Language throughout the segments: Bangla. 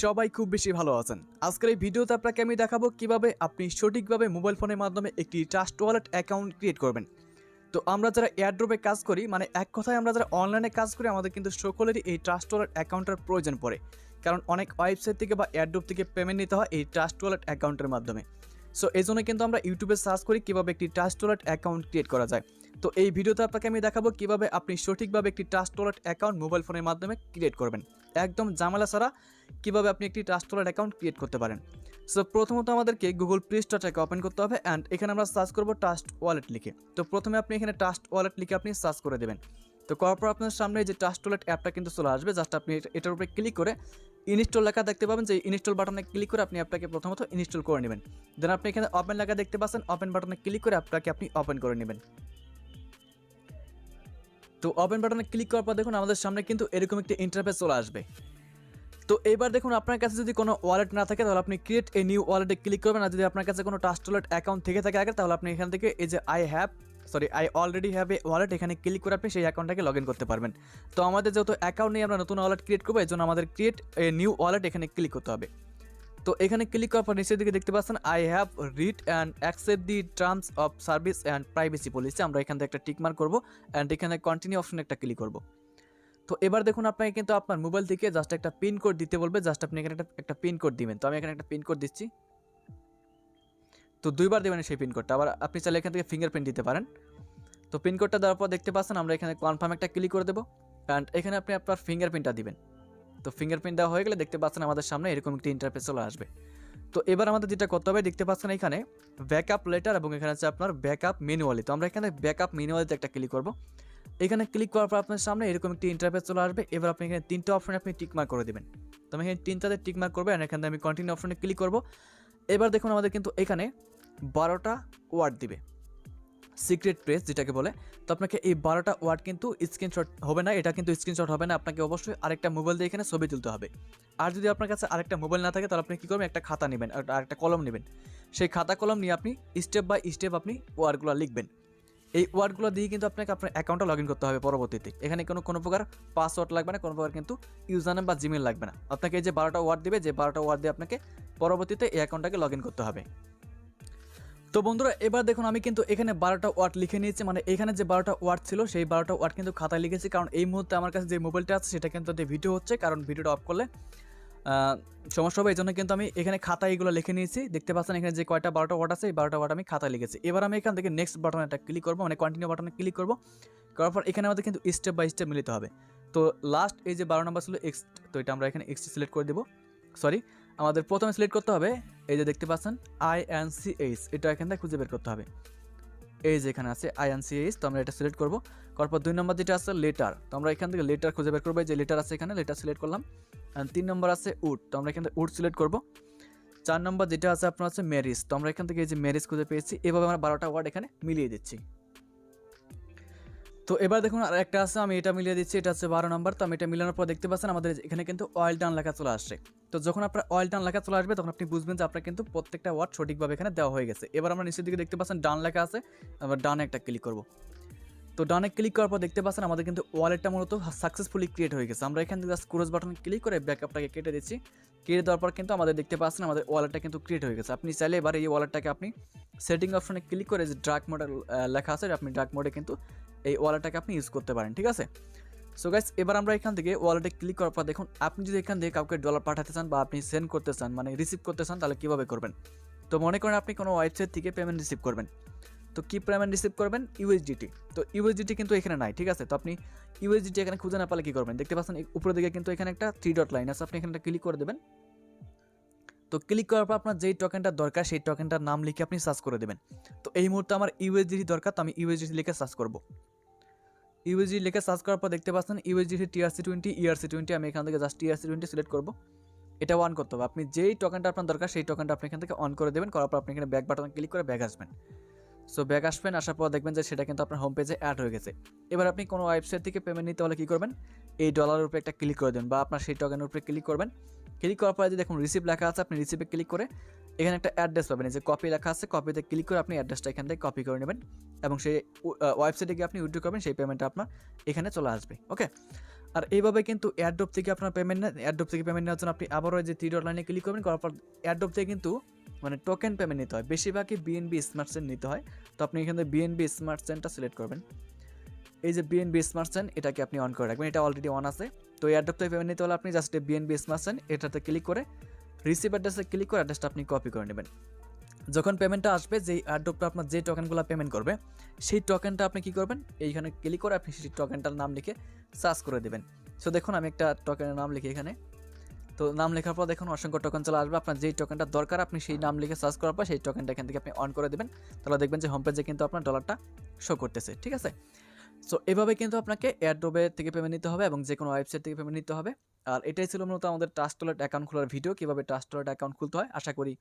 সবাই খুব বেশি ভালো আছেন। আজকের এই ভিডিওতে আপনাকে আমি দেখাবো কিভাবে আপনি সঠিকভাবে মোবাইল ফোনের মাধ্যমে একটি ট্রাস্ট ওয়ালেট অ্যাকাউন্ট ক্রিয়েট করবেন। তো আমরা যারা এয়ারড্রপে কাজ করি, মানে এক কথায় আমরা যারা অনলাইনে কাজ করি, আমাদের কিন্তু সকলেরই এই ট্রাস্ট ওয়ালেট অ্যাকাউন্টের প্রয়োজন পড়ে। কারণ অনেক ওয়েবসাইট থেকে বা এয়ারড্রপ থেকে পেমেন্ট নিতে হয় এই ট্রাস্ট ওয়ালেট অ্যাকাউন্টের মাধ্যমে। সো এই জন্য কিন্তু আমরা ইউটিউবে সার্চ করি কীভাবে একটি ট্রাস্ট ওয়ালেট অ্যাকাউন্ট ক্রিয়েট করা যায়। তো এই ভিডিওতে আপনাকে আমি দেখাবো কীভাবে আপনি সঠিকভাবে একটি ট্রাস্ট ওয়ালেট অ্যাকাউন্ট মোবাইল ফোনের মাধ্যমে ক্রিয়েট করবেন, একদম ঝামেলা ছাড়া কীভাবে আপনি একটি ট্রাস্ট ওয়ালেট অ্যাকাউন্ট ক্রিয়েট করতে পারেন। সো প্রথমত আমাদেরকে গুগল প্লে স্টোরটাকে ওপেন করতে হবে অ্যান্ড এখানে আমরা সার্চ করবো ট্রাস্ট ওয়ালেট লিখে। তো প্রথমে আপনি এখানে ট্রাস্ট ওয়ালেট লিখে আপনি সার্চ করে দেবেন। তো করার পর আপনার সামনে যে ট্রাস্ট ওয়ালেট অ্যাপটা কিন্তু চলে আসবে। জাস্ট আপনি এটার উপরে ক্লিক করে ইনস্টল লেখা দেখতে পাবেন, যে ইনস্টল বাটনে ক্লিক করে আপনি অ্যাপটাকে প্রথমত ইনস্টল করে নেবেন। দেন আপনি এখানে ওপেন লেখা দেখতে পাচ্ছেন, ওপেন বাটনে ক্লিক করে অ্যাপটাকে আপনি ওপেন করে নেবেন। তো ওপেন বাটনে ক্লিক করার পর দেখুন আমাদের সামনে কিন্তু এরকম একটি ইন্টারফেস চলে আসবে। তো এবার দেখুন আপনার কাছে যদি কোনো ওয়ালেট না থাকে তাহলে আপনি ক্রিয়েট এ নিউ ওয়ালেটে ক্লিক করবেন। আর যদি আপনার কাছে কোনো ট্রাস্ট ওয়ালেট অ্যাকাউন্ট থেকে থাকে আগে, তাহলে আপনি এখান থেকে এই যে I already have a wallet, এখানে ক্লিক করে আপনি সেই অ্যাকাউন্টটাকে লগ ইন করতে পারবেন। তো আমাদের যেহেতু অ্যাকাউন্ট নেই, আমরা নতুন ওয়ালেট ক্রিয়েট করবো, এই জন্য আমাদের ক্রিয়েট এ নিউ ওয়ালেট এখানে ক্লিক করতে হবে। তো এখানে ক্লিক করার পর নিচের দিকে দেখতে পাচ্ছেন I have read and accept the terms of service and privacy policy. আমরা এখান থেকে একটা টিক মার্ক করবো অ্যান্ড এখানে কন্টিনিউ অপশনে একটা ক্লিক করবো। তো এবার দেখুন আপনাকে কিন্তু আপনার মোবাইল থেকে জাস্ট একটা পিন কোড দিতে বলবে। জাস্ট আপনি এখানে একটা পিন কোড দিবেন। তো আমি এখানে একটা পিন কোড দিচ্ছি। তো দুইবার দেবেন সেই পিন কোডটা। আবার আপনি চাইলে এখান থেকে ফিঙ্গারপ্রিন্ট দিতে পারেন। তো পিন কোডটা দেওয়ার পর দেখতে পাচ্ছেন আমরা এখানে কনফার্ম একটা ক্লিক করে দেবো অ্যান্ড এখানে আপনি আপনার ফিঙ্গারপ্রিন্টটা দিবেন। তো ফিঙ্গারপ্রিন্ট দেওয়া হয়ে গেলে দেখতে পাচ্ছেন আমাদের সামনে এরকম একটি ইন্টারফেস চলে আসবে। তো এবার আমাদের যেটা করতে হবে, দেখতে পাচ্ছেন এখানে ব্যাকআপ লেটার এবং এখানে আছে আপনার ব্যাকআপ ম্যানুয়ালি। তো আমরা এখানে ব্যাকআপ ম্যানুয়ালিতে একটা ক্লিক করব। এখানে ক্লিক করার পর আপনার সামনে এরকম একটি ইন্টারফেস চলে আসবে। এবার আপনি এখানে তিনটা অপশনে আপনি টিক মার্ক করে দেবেন। তো আমি এখানে তিনটাতে টিক মার্ক করবো অ্যান্ড এখানে আমি কন্টিনিউ অপশনে ক্লিক করব। এবার দেখুন আমাদের কিন্তু এখানে 12টা ওয়ার্ড দিবে, সিক্রেট প্রেস যেটাকে বলে। তো আপনাকে এই 12টা ওয়ার্ড কিন্তু স্ক্রিনশট হবে না, এটা কিন্তু স্ক্রিনশট হবে না। আপনাকে অবশ্যই আরেকটা মোবাইল দিয়ে এখানে ছবি তুলতে হবে। আর যদি আপনার কাছে আরেকটা মোবাইল না থাকে তাহলে আপনি কী করবেন, একটা খাতা নেবেন আর একটা কলম নেবেন। সেই খাতা কলম নিয়ে আপনি স্টেপ বাই স্টেপ আপনি ওয়ার্ডগুলো লিখবেন। এই ওয়ার্ডগুলো দিয়ে কিন্তু আপনাকে আপনার অ্যাকাউন্টটা লগ ইন করতে হবে পরবর্তীতে। এখানে কোনো প্রকার পাসওয়ার্ড লাগবে না, কোনো প্রকার কিন্তু ইউজার নেম বা জিমেল লাগবে না। আপনাকে এই যে 12টা ওয়ার্ড দেবে, যে 12টা ওয়ার্ড দিয়ে আপনাকে পরবর্তীতে এই অ্যাকাউন্টটাকে লগ ইন করতে হবে। তো বন্ধুরা এবার দেখুন আমি কিন্তু এখানে 12টা ওয়ার্ড লিখে নিয়েছি। মানে এখানে যে 12টা ওয়ার্ড ছিল সেই 12টা ওয়ার্ড কিন্তু খাতায় লিখেছি, কারণ এই মুহূর্তে আমার কাছে যে মোবাইলটা আছে সেটা কিন্তু ভিডিও হচ্ছে, কারণ ভিডিওটা অফ করলে সমস্যা হবে। এই জন্য কিন্তু আমি এখানে খাতায় এগুলো লিখে নিয়েছি। দেখতে পাচ্ছেন এখানে যে কয়টা 12টা ওয়ার্ড আছে, এই 12টা ওয়ার্ড আমি খাতায় লিখেছি। এবার আমি এখান থেকে নেক্সট বাটনে একটা ক্লিক করবো, মানে কন্টিনিউ বাটনে ক্লিক করবো। করার পর এখানে আমাদের কিন্তু স্টেপ বাই স্টেপ মিলিতে হবে। তো লাস্ট এই যে 12 নম্বর ছিল এক্স, তো এটা আমরা এখানে এক্স সিলেক্ট করে দেবো। সরি, আমাদের প্রথমে সিলেক্ট করতে হবে এই যে দেখতে পাচ্ছেন INCH, এটা এখান থেকে খুঁজে বের করতে হবে। এই যে এখানে আছে INCH, তো আমরা এটা সিলেক্ট করবো। করার পর 2 নম্বর যেটা আছে লেটার, তো আমরা এখান থেকে লেটার খুঁজে বের করবো। এই যে লেটার আছে এখানে, লেটার সিলেক্ট করলাম। অ্যান্ড 3 নম্বর আছে উড, তো আমরা এখান থেকে উড সিলেক্ট করবো। 4 নম্বর যেটা আছে আপনার আছে ম্যারিজ, তো আমরা এখান থেকে এই যে ম্যারিজ খুঁজে পেয়েছি। এভাবে আমরা 12টা ওয়ার্ড এখানে মিলিয়ে দিচ্ছি। তো এবার দেখুন আর একটা আছে, আমি এটা মিলিয়ে দিচ্ছি, এটা হচ্ছে 12 নম্বর। তো আমি এটা মিলানোর পর দেখতে পাচ্ছেন আমাদের এখানে কিন্তু অয়েল ডান লেখা চলে আসছে। তো যখন আপনার অয়েল ডান লেখা চলে আসবে তখন আপনি বুঝবেন যে আপনার কিন্তু প্রত্যেকটা ওয়ার্ড সঠিকভাবে এখানে দেওয়া হয়ে গেছে। এবার আমরা নিচের দিকে দেখতে পাচ্ছেন ডান লেখা আছে, আমরা ডানে একটা ক্লিক করব। তো ডানে ক্লিক করার পর দেখতে পাচ্ছেন আমাদের কিন্তু ওয়ালেটটা মূলত সাকসেসফুলি ক্রিয়েট হয়ে গেছে। আমরা এখান থেকে জাস্ট ক্লোজ বাটনে ক্লিক করে ব্যাকআপটাকে কেটে দিচ্ছি। কেটে দেওয়ার পর কিন্তু আমাদের দেখতে পাচ্ছেন আমাদের ওয়ালেটটা কিন্তু ক্রিয়েট হয়ে গেছে। আপনি চাইলে এবার এই ওয়ালেটটাকে আপনি সেটিং অপশনে ক্লিক করে যে ড্রাগ মোডে লেখা আছে, আপনি ড্রাগ মোডে কিন্তু এই ওয়ালেটটাকে আপনি ইউজ করতে পারেন, ঠিক আছে। সো গাইস এবার আমরা এখান থেকে ওয়ালেটে ক্লিক করার পর দেখুন আপনি যদি এখান থেকে কাউকে ডলার পাঠাতে চান বা আপনি সেন্ড করতে চান, মানে রিসিভ করতে চান, তাহলে কীভাবে করবেন। তো মনে করেন আপনি কোনো ওয়েবসাইট থেকে পেমেন্ট রিসিভ করবেন। তো কী পেমেন্ট রিসিভ করবেন, ইউএসডিটি। তো ইউএসডিটি কিন্তু এখানে নাই, ঠিক আছে। তো আপনি ইউএসডিটি এখানে খুঁজে না পারলে কী করবেন, দেখতে পাচ্ছেন উপরের দিকে কিন্তু এখানে একটা 3 ডট লাইন আছে, আপনি এখানে ক্লিক করে দেবেন। তো ক্লিক করার পর আপনার যেই টোকেনটা দরকার সেই টোকেনটার নাম লিখে আপনি সার্চ করে দেবেন। তো এই মুহূর্তে আমার ইউএসডিটি দরকার, তো আমি ইউএসডিটি লিখে সার্চ করব। ইউএসডি লিখে সার্চ করার পর দেখতে পাচ্ছেন ইউএসডিটি TRC20 ERC20, আমি এখান থেকে জাস্ট TRC20 সিলেক্ট করব। এটা অন করতে হবে। আপনি যেই টোকেনটা আপনার দরকার সেই টোকেনটা আপনি এখান থেকে অন করে দেবেন। করার পর আপনি এখানে ব্যাক বাটনে ক্লিক করে ব্যাক আসবেন। সো ব্যাক আসবেন, আসার পর দেখবেন যে সেটা কিন্তু আপনার হোম পেজে অ্যাড হয়ে গেছে। এবার আপনি কোনো ওয়েবসাইট থেকে পেমেন্ট নিতে হলে কী করবেন, এই ডলারের উপরে একটা ক্লিক করে দেবেন বা আপনার সেই টোকেনের উপরে ক্লিক করবেন। ক্লিক করার পরে যে দেখুন রিসিভ লেখা আছে, আপনি রিসিভে ক্লিক করে এখানে একটা অ্যাড্রেস পাবেন, যে কপি লেখা আছে, কপিতে ক্লিক করে আপনি অ্যাড্রেসটা এখান থেকে কপি করে নেবেন এবং সেই ওয়েবসাইটে গিয়ে আপনি উইথড্র করবেন, সেই পেমেন্টটা আপনার এখানে চলে আসবে। ওকে, আর এইভাবে কিন্তু এয়ারড্রপ থেকে আপনার পেমেন্ট এয়ারড্রপ থেকে পেমেন্ট নেওয়ার জন্য আপনি আবারও যে 3 ডট লাইনে ক্লিক করবেন, করার পর এয়ারড্রপ থেকে কিন্তু মানে টোকেন পেমেন্ট নিতে হয়, বেশিরভাগই বিএনবি স্মার্ট চেইন নিতে হয়। তো আপনি এখানে বিএনবি স্মার্ট চেইনটা সিলেক্ট করবেন। এই যে বিএনবি স্মার্ট চেইন এটাকে আপনি অন করে রাখবেন, এটা অলরেডি অন আছে। তো এয়ারড্রপ থেকে পেমেন্ট নিতে হলে আপনি জাস্ট বিএনবি স্মার্ট চেইন এটাতে ক্লিক করে রিসিভ অ্যাড্রেসে ক্লিক করে অ্যাড্রেসটা আপনি কপি করে নেবেন। যখন পেমেন্টটা আসবে, যেই এয়ারড্রপটা আপনার যে টোকেনগুলো পেমেন্ট করবে সেই টোকেনটা আপনি কি করবেন, এইখানে ক্লিক করে আপনি সেই টোকেনটার নাম লিখে সার্চ করে দেবেন। সো দেখুন আমি একটা টোকেনের নাম লিখি এখানে। তো নাম লেখার পর দেখুন অসংখ্য টোকেন চলে আসবে, আপনার যেই টোকেনটা দরকার আপনি সেই নাম লিখে সার্চ করার পর সেই টোকেনটা এখান থেকে আপনি অন করে দেবেন। তাহলে দেখবেন যে হোম পেজে কিন্তু আপনার ডলারটা শো করতেছে, ঠিক আছে। সো এভাবে কিন্তু আপনাকে এয়ারড্রপে থেকে পেমেন্ট নিতে হবে এবং যে কোনো ওয়েবসাইট থেকে পেমেন্ট নিতে হবে। আর এটাই ছিল মূলত আমাদের ট্রাস্ট ওয়ালেট অ্যাকাউন্ট খোলার ভিডিও, কীভাবে ট্রাস্ট ওয়ালেট অ্যাকাউন্ট খুলতে হয়। আশা করি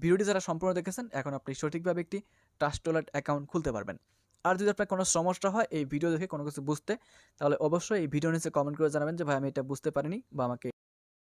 ভিডিওটি যারা সম্পূর্ণ দেখেছেন এখন আপনি সঠিকভাবে একটি ট্রাস্ট ওয়ালেট অ্যাকাউন্ট খুলতে পারবেন। আর যদি আপনার কোনো সমস্যা হয় এই ভিডিও দেখে কোনো কিছু বুঝতে, তাহলে অবশ্যই এই ভিডিও নিচে কমেন্ট করে জানাবেন যে ভাই আমি এটা বুঝতে পারিনি বা আমাকে